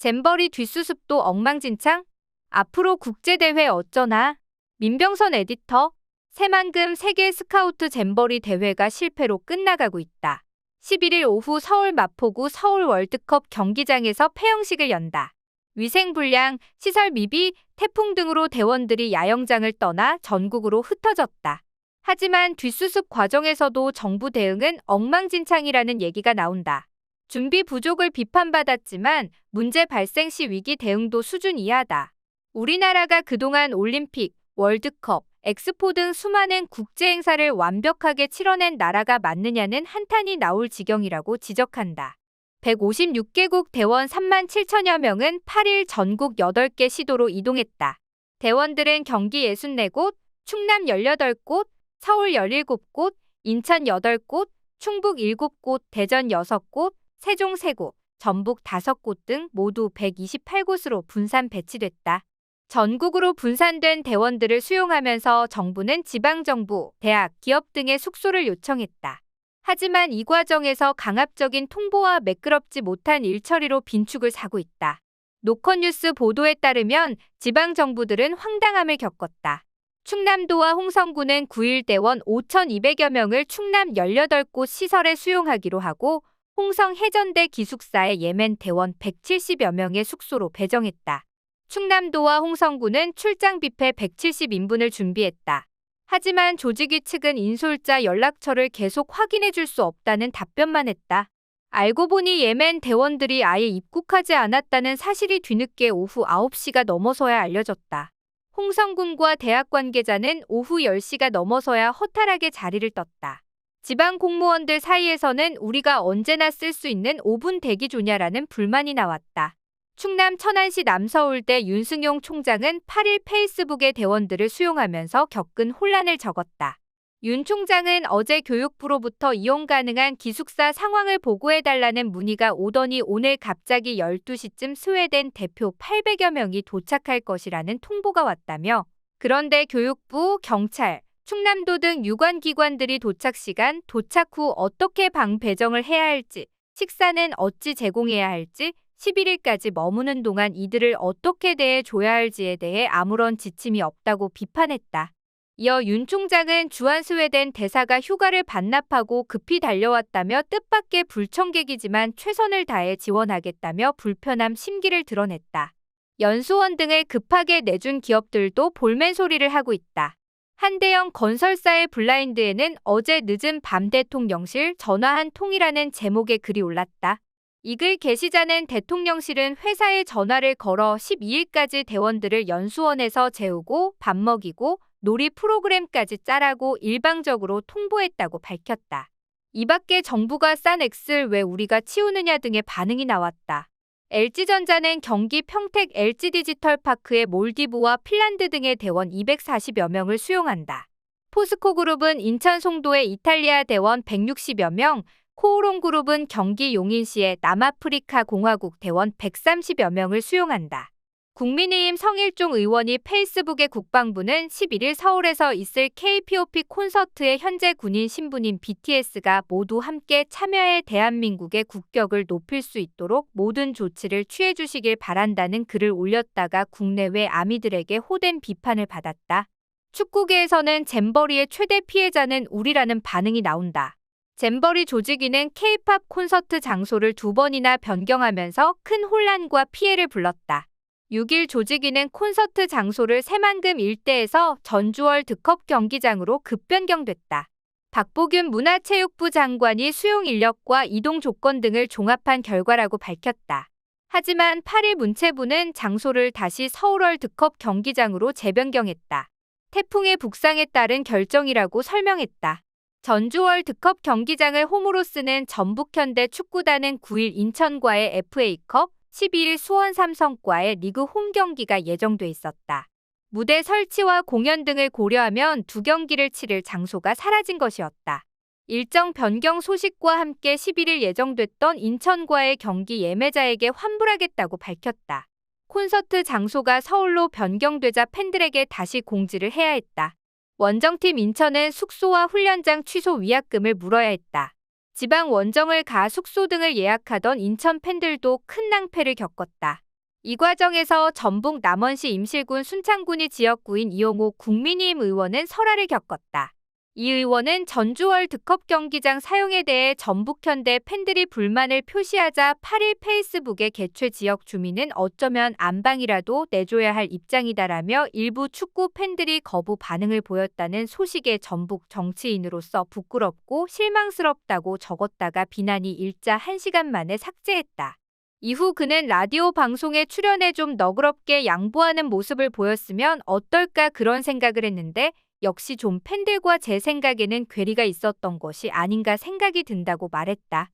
잼버리 뒷수습도 엉망진창? 앞으로 국제대회 어쩌나? 민병선 에디터. 새만금 세계 스카우트 잼버리 대회가 실패로 끝나가고 있다. 11일 오후 서울 마포구 서울 월드컵 경기장에서 폐영식을 연다. 위생불량, 시설 미비, 태풍 등으로 대원들이 야영장을 떠나 전국으로 흩어졌다. 하지만 뒷수습 과정에서도 정부 대응은 엉망진창이라는 얘기가 나온다. 준비 부족을 비판받았지만 문제 발생 시 위기 대응도 수준 이하다. 우리나라가 그동안 올림픽, 월드컵, 엑스포 등 수많은 국제 행사를 완벽하게 치러낸 나라가 맞느냐는 한탄이 나올 지경이라고 지적한다. 156개국 대원 3만 7천여 명은 8일 전국 8개 시도로 이동했다. 대원들은 경기 64곳, 충남 18곳, 서울 17곳, 인천 8곳, 충북 7곳, 대전 6곳, 세종 3곳, 전북 5곳 등 모두 128곳으로 분산 배치됐다. 전국으로 분산된 대원들을 수용하면서 정부는 지방정부, 대학, 기업 등의 숙소를 요청했다. 하지만 이 과정에서 강압적인 통보와 매끄럽지 못한 일처리로 빈축을 사고 있다. 노컷뉴스 보도에 따르면 지방정부들은 황당함을 겪었다. 충남도와 홍성군은 9일 대원 5,200여 명을 충남 18곳 시설에 수용하기로 하고 홍성 해전대 기숙사에 예멘 대원 170여 명의 숙소로 배정했다. 충남도와 홍성군은 출장 뷔페 170인분을 준비했다. 하지만 조직위 측은 인솔자 연락처를 계속 확인해 줄 수 없다는 답변만 했다. 알고 보니 예멘 대원들이 아예 입국하지 않았다는 사실이 뒤늦게 오후 9시가 넘어서야 알려졌다. 홍성군과 대학 관계자는 오후 10시가 넘어서야 허탈하게 자리를 떴다. 지방 공무원들 사이에서는 우리가 언제나 쓸 수 있는 5분 대기조냐라는 불만이 나왔다. 충남 천안시 남서울대 윤승용 총장은 8일 페이스북에 대원들을 수용하면서 겪은 혼란을 적었다. 윤 총장은 어제 교육부로부터 이용 가능한 기숙사 상황을 보고해달라는 문의가 오더니 오늘 갑자기 12시쯤 스웨덴 대표 800여 명이 도착할 것이라는 통보가 왔다며, 그런데 교육부, 경찰, 충남도 등 유관기관들이 도착 시간, 도착 후 어떻게 방 배정을 해야 할지, 식사는 어찌 제공해야 할지, 11일까지 머무는 동안 이들을 어떻게 대해줘야 할지에 대해 아무런 지침이 없다고 비판했다. 이어 윤 총장은 주한 스웨덴 대사가 휴가를 반납하고 급히 달려왔다며 뜻밖의 불청객이지만 최선을 다해 지원하겠다며 불편함 심기를 드러냈다. 연수원 등을 급하게 내준 기업들도 볼멘 소리를 하고 있다. 한대영 건설사의 블라인드에는 어제 늦은 밤 대통령실 전화 한 통이라는 제목의 글이 올랐다. 이 글 게시자는 대통령실은 회사에 전화를 걸어 12일까지 대원들을 연수원에서 재우고 밥 먹이고 놀이 프로그램까지 짜라고 일방적으로 통보했다고 밝혔다. 이 밖에 정부가 싼 액을 왜 우리가 치우느냐 등의 반응이 나왔다. LG전자는 경기 평택 LG디지털파크에 몰디브와 핀란드 등의 대원 240여 명을 수용한다. 포스코그룹은 인천 송도에 이탈리아 대원 160여 명, 코오롱그룹은 경기 용인시에 남아프리카 공화국 대원 130여 명을 수용한다. 국민의힘 성일종 의원이 페이스북에 국방부는 11일 서울에서 있을 K-POP 콘서트에 현재 군인 신분인 BTS가 모두 함께 참여해 대한민국의 국격을 높일 수 있도록 모든 조치를 취해주시길 바란다는 글을 올렸다가 국내외 아미들에게 호된 비판을 받았다. 축구계에서는 잼버리의 최대 피해자는 우리라는 반응이 나온다. 잼버리 조직위는 K-팝 콘서트 장소를 2번이나 변경하면서 큰 혼란과 피해를 불렀다. 6일 조직위는 콘서트 장소를 새만금 일대에서 전주 월드컵 경기장으로 급변경됐다. 박보균 문화체육부 장관이 수용 인력과 이동 조건 등을 종합한 결과라고 밝혔다. 하지만 8일 문체부는 장소를 다시 서울 월드컵 경기장으로 재변경했다. 태풍의 북상에 따른 결정이라고 설명했다. 전주 월드컵 경기장을 홈으로 쓰는 전북현대 축구단은 9일 인천과의 FA컵, 12일 수원 삼성과의 리그 홈 경기가 예정돼 있었다. 무대 설치와 공연 등을 고려하면 두 경기를 치를 장소가 사라진 것이었다. 일정 변경 소식과 함께 11일 예정됐던 인천과의 경기 예매자에게 환불하겠다고 밝혔다. 콘서트 장소가 서울로 변경되자 팬들에게 다시 공지를 해야 했다. 원정팀 인천은 숙소와 훈련장 취소 위약금을 물어야 했다. 지방 원정을 가 숙소 등을 예약하던 인천 팬들도 큰 낭패를 겪었다. 이 과정에서 전북 남원시 임실군 순창군이 지역구인 이용호 국민의힘 의원은 설화를 겪었다. 이 의원은 전주 월드컵 경기장 사용에 대해 전북현대 팬들이 불만을 표시하자 8일 페이스북에 개최 지역 주민은 어쩌면 안방이라도 내줘야 할 입장이다라며 일부 축구 팬들이 거부 반응을 보였다는 소식에 전북 정치인으로서 부끄럽고 실망스럽다고 적었다가 비난이 일자 1시간 만에 삭제했다. 이후 그는 라디오 방송에 출연해 좀 너그럽게 양보하는 모습을 보였으면 어떨까 그런 생각을 했는데 역시 좀 팬들과 제 생각에는 괴리가 있었던 것이 아닌가 생각이 든다고 말했다.